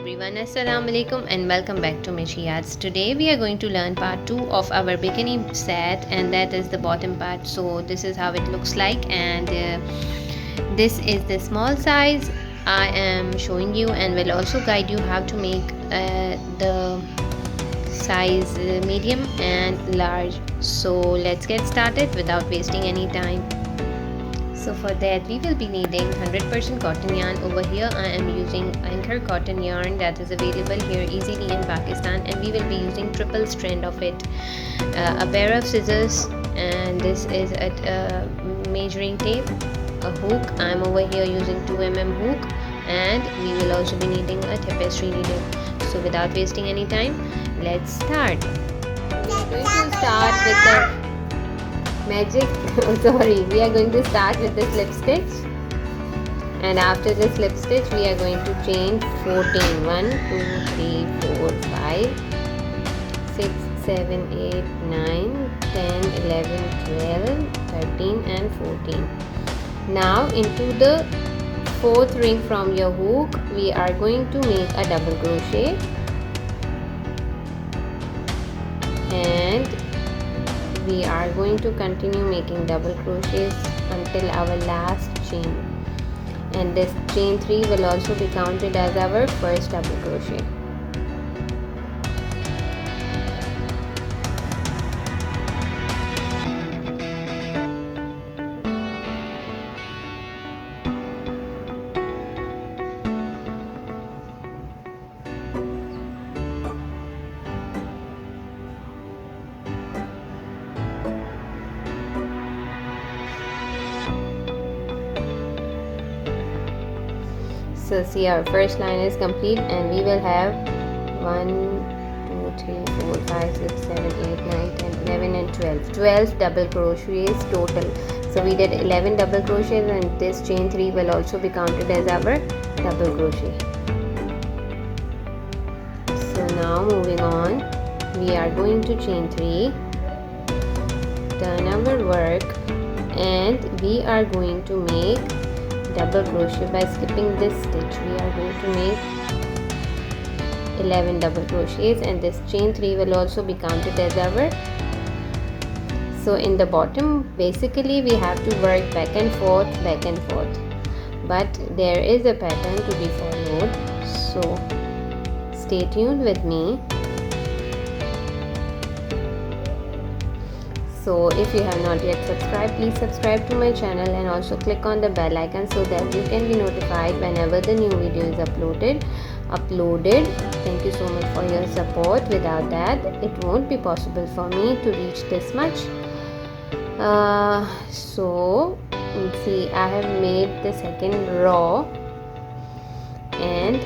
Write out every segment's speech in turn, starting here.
everyone, Assalamu alaikum and welcome back to Mishi. Today we are going to learn part 2 of our bikini set, and that is the bottom part. So this is how it looks like, and this is the small size I am showing you, and will also guide you how to make the size medium and large. So let's get started without wasting any time. So for that we will be needing 100% cotton yarn. Over here I am using anchor cotton yarn that is available here easily in Pakistan, and we will be using triple strand of it, a pair of scissors, and this is a measuring tape, a hook. I am over here using 2 mm hook, and we will also be needing a tapestry needle. So without wasting any time, let's start. We are going to start with the magic we are going to start with the slip stitch, and after the slip stitch we are going to chain 14. 1 2 3 4 5 6 7 8 9 10 11 12 13 and 14. Now into the fourth ring from your hook we are going to make a double crochet, and we are going to continue making double crochets until our last chain, and this chain 3 will also be counted as our first double crochet. So see, our first line is complete, and we will have 1 2 3 4 5 6 7 8 9 10 11 and 12 double crochets total. So we did 11 double crochets, and this chain 3 will also be counted as our double crochet. So now moving on, we are going to chain 3, turn our work, and we are going to make double crochet by skipping this stitch. We are going to make 11 double crochets, and this chain 3 will also be counted as our. So in the bottom basically we have to work back and forth, but there is a pattern to be followed, so stay tuned with me. So if you have not yet subscribed, please subscribe to my channel, and also click on the bell icon so that you can be notified whenever the new video is uploaded. Thank you so much for your support. Without that it won't be possible for me to reach this much. So see, I have made the second row, and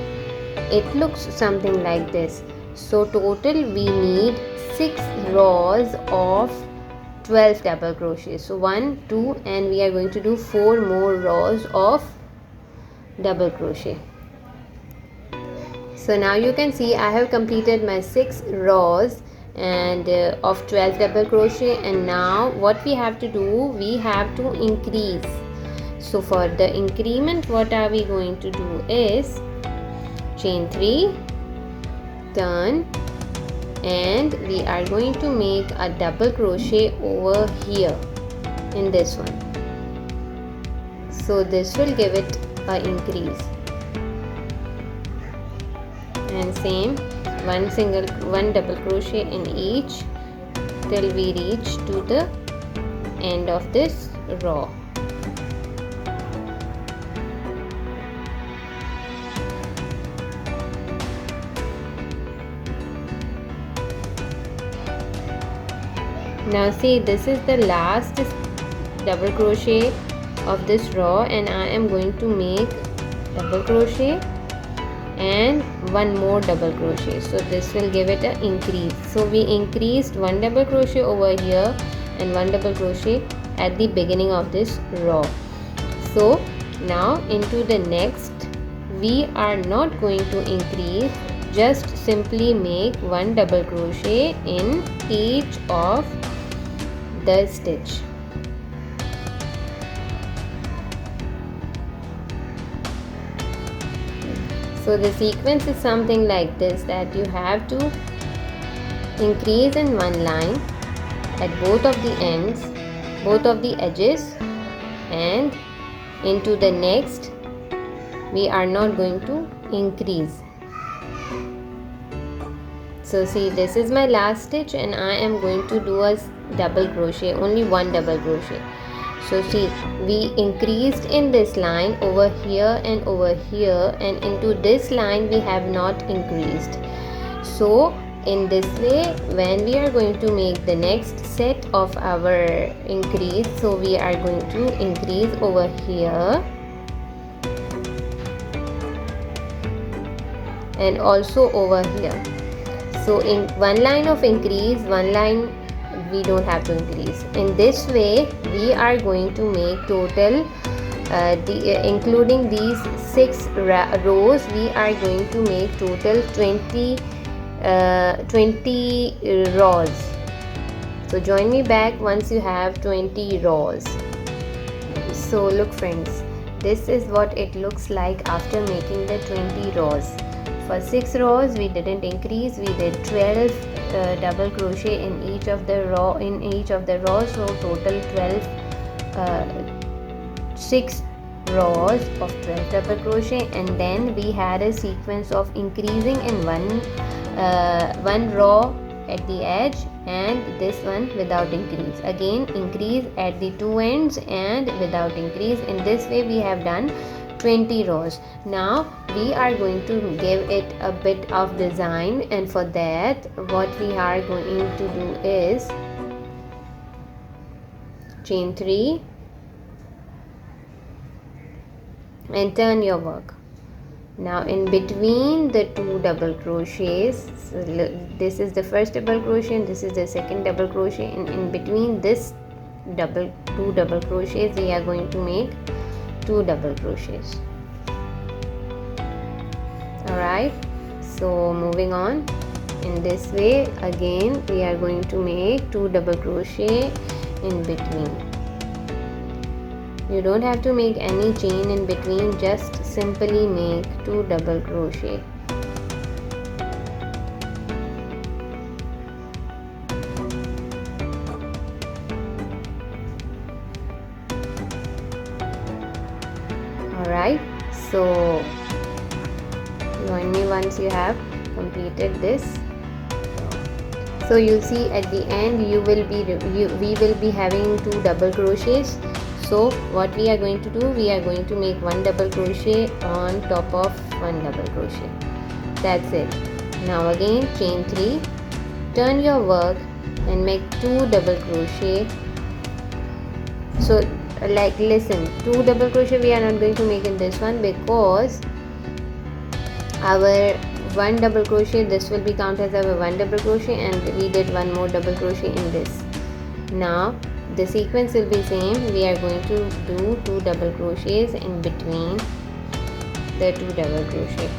it looks something like this. So total we need 6 rows of 12 double crochets. So 1 2 and we are going to do 4 more rows of double crochet. So now you can see I have completed my 6 rows and of 12 double crochet, and now what we have to do, we have to increase. So for the increment, what are we going to do is chain 3, turn, and we are going to make a double crochet over here in this one. So this will give it an increase, and same one double crochet in each till we reach to the end of this row. Now see, this is the last double crochet of this row, and I am going to make double crochet and one more double crochet. So this will give it an increase. So we increased one double crochet over here and one double crochet at the beginning of this row. So now into the next we are not going to increase, just simply make one double crochet in each of the stitch. So the sequence is something like this, that you have to increase in one line at both of the ends, both of the edges, and into the next we are not going to increase. So see, this is my last stitch and I am going to do a double crochet, only one double crochet. So see, we increased in this line over here and over here, and into this line we have not increased. So in this way, when we are going to make the next set of our increase, so we are going to increase over here and also over here. So in one line of increase, one line we don't have to increase. In this way we are going to make total including these 6 rows, we are going to make total 20 rows. So join me back once you have 20 rows. So look friends, this is what it looks like after making the 20 rows. For 6 rows we didn't increase, we did 12 double crochet in each of the rows, so total 6 rows of 12 double crochet, and then we had a sequence of increasing in one row at the edge and this one without increase, again increase at the two ends and without increase. In this way we have done 20 rows. Now we are going to give it a bit of design, and for that what we are going to do is chain 3 and turn your work. Now in between the two double crochets, so this is the first double crochet and this is the second double crochet, and in between this two double crochets we are going to make 2 double crochets. Alright, so moving on, in this way again we are going to make 2 double crochet in between. You don't have to make any chain in between, just simply make 2 double crochet. Alright, so join me once you have completed this. So you'll see at the end we will be having 2 double crochets. So what we are going to do, we are going to make 1 double crochet on top of 1 double crochet. That's it. Now again chain 3, turn your work and make 2 double crochet. So like listen, 2 double crochet we are not going to make in this one because our 1 double crochet, this will be counted as our 1 double crochet, and we did 1 more double crochet in this. Now the sequence will be same, we are going to do 2 double crochets in between the 2 double crochet.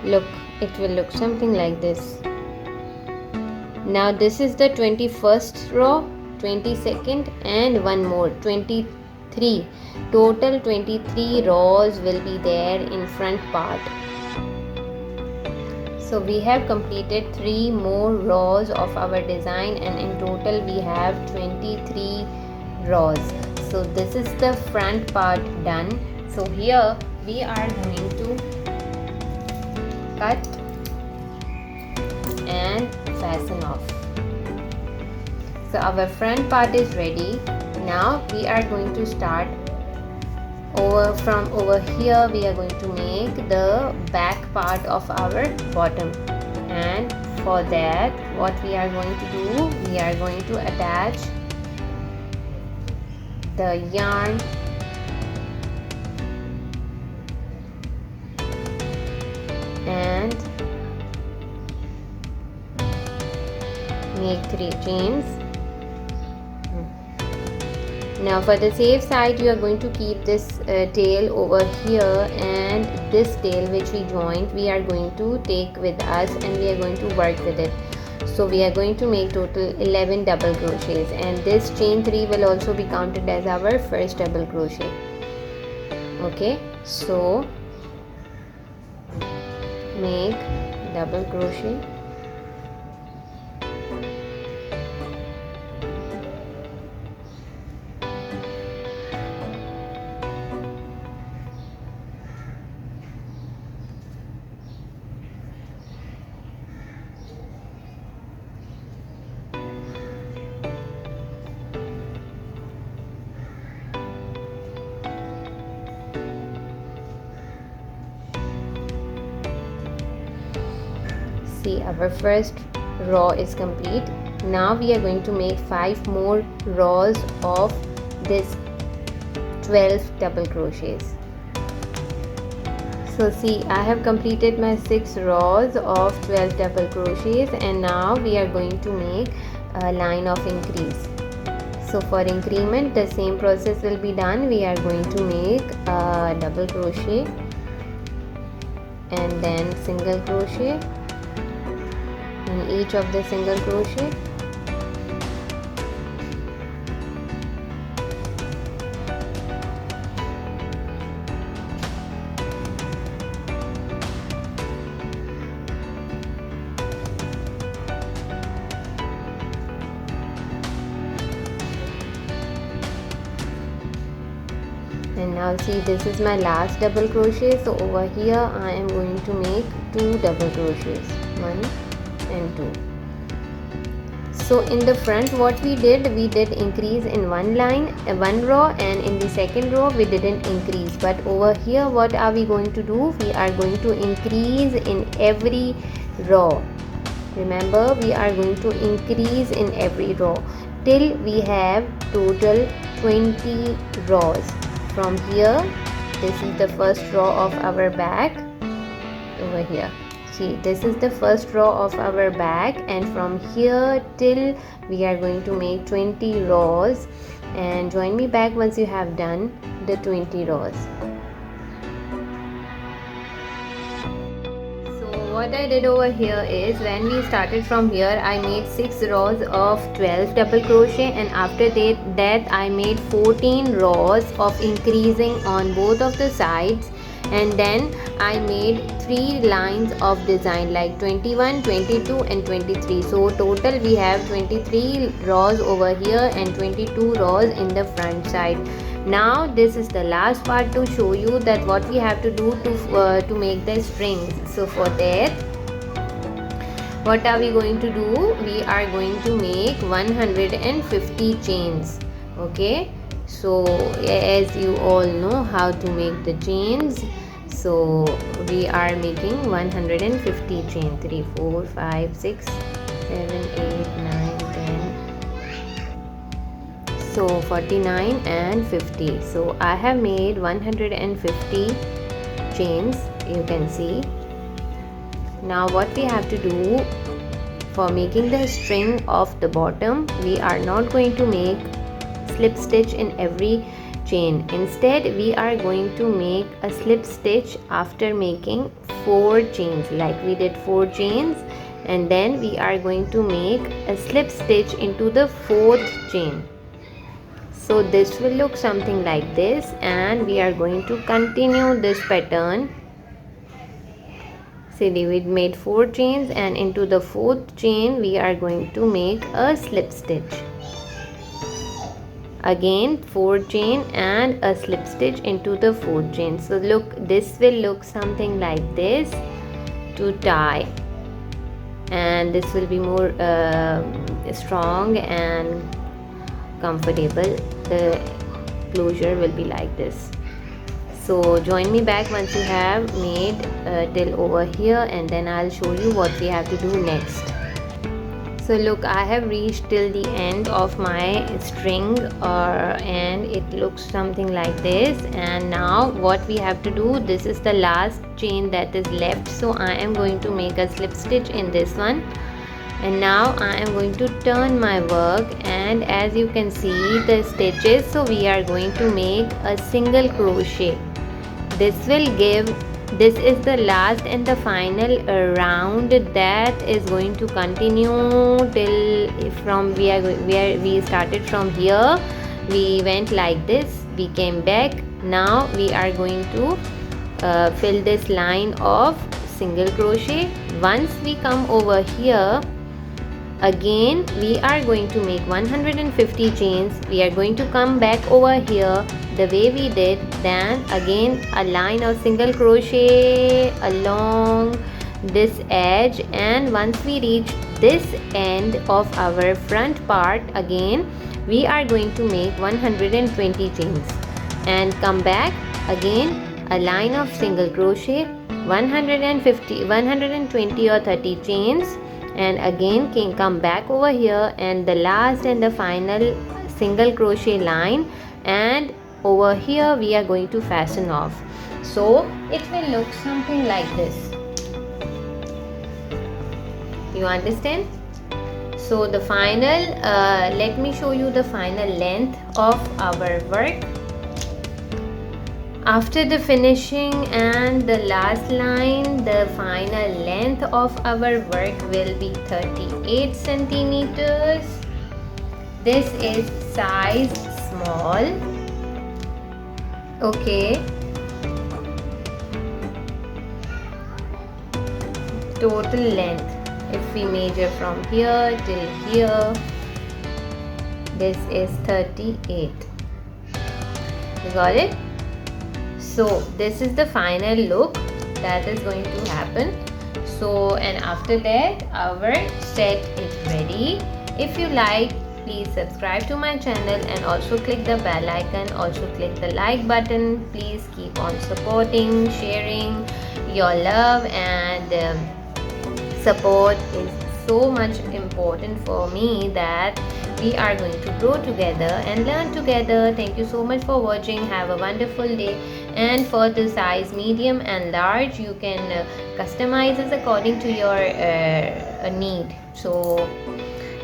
Look, it will look something like this. Now this is the 21st row, 22nd and one more, 23. Total 23 rows will be there in front part. So we have completed 3 more rows of our design, and in total we have 23 rows. So this is the front part done. So here we are going to cut and fasten off. So our front part is ready. Now we are going to start from over here. We are going to make the back part of our bottom, and for that what we are going to do, we are going to attach the yarn and make 3 chains. Now for the safe side, you are going to keep this tail over here, and this tail which we joined we are going to take with us and we are going to work with it. So we are going to make total 11 double crochets, and this chain 3 will also be counted as our first double crochet. Okay, so make double crochet, see our first row is complete. Now we are going to make 5 more rows of this 12 double crochets. So see, I have completed my 6 rows of 12 double crochets, and now we are going to make a line of increase. So for increment, the same process will be done. We are going to make a double crochet and then single crochet in each of the single crochet, and now see, this is my last double crochet. So over here I am going to make 2 double crochets, 1 and 2. So in the front, what we did increase in one line, one row, and in the second row we didn't increase. But over here, what are we going to do? We are going to increase in every row. Remember, we are going to increase in every row till we have total 20 rows. From here, this is the first row of our back over here. See, this is the first row of our back, and from here till we are going to make 20 rows. And join me back once you have done the 20 rows. So what I did over here is, when we started from here, I made 6 rows of 12 double crochet, and after that I made 14 rows of increasing on both of the sides, and then I made 3 lines of design like 21, 22 and 23. So total we have 23 rows over here and 22 rows in the front side. Now this is the last part to show you that what we have to do to make the strings. So for that, what are we going to do? We are going to make 150 chains. Okay, so as you all know how to make the chains, so we are making 150 chain. 3, 4, 5, 6, 7, 8, 9, 10. So 49 and 50. So I have made 150 chains, you can see. Now what we have to do for making the string of the bottom, we are not going to make slip stitch in every chain. Instead, we are going to make a slip stitch after making 4 chains, like we did 4 chains, and then we are going to make a slip stitch into the 4th chain. So this will look something like this, and we are going to continue this pattern. See, we made 4 chains, and into the 4th chain we are going to make a slip stitch. Again 4 chain and a slip stitch into the 4th chain. So look, this will look something like this to tie, and this will be more strong and comfortable. The closure will be like this. So join me back once you have made till over here, and then I'll show you what we have to do next. So look, I have reached till the end of my string, and it looks something like this. And now what we have to do, this is the last chain that is left, so I am going to make a slip stitch in this one. And now I am going to turn my work, and as you can see the stitches, so we are going to make a single crochet. This will give This is the last and the final round that is going to continue till from where we started from here. We went like this, we came back. Now we are going to fill this line of single crochet. Once we come over here, again we are going to make 150 chains. We are going to come back over here the way we did, then again a line of single crochet along this edge, and once we reach this end of our front part, again we are going to make 120 chains and come back, again a line of single crochet, 150, 120 or 30 chains, and again can come back over here and the last and the final single crochet line, and over here we are going to fasten off. So it will look something like this. You understand? So the final let me show you the final length of our work. After the finishing and the last line, the final length of our work will be 38 centimeters. This is size small. Okay. Total length, if we measure from here till here, this is 38. You got it? So this is the final look that is going to happen. So, and after that our set is ready. If you like, please subscribe to my channel and also click the bell icon, also click the like button. Please keep on supporting, sharing. Your love and support is so much important for me, that we are going to grow together and learn together. Thank you so much for watching. Have a wonderful day. And for the size medium and large, you can customize it according to your need. So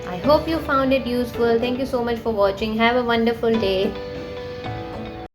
I hope you found it useful. Thank you so much for watching. Have a wonderful day.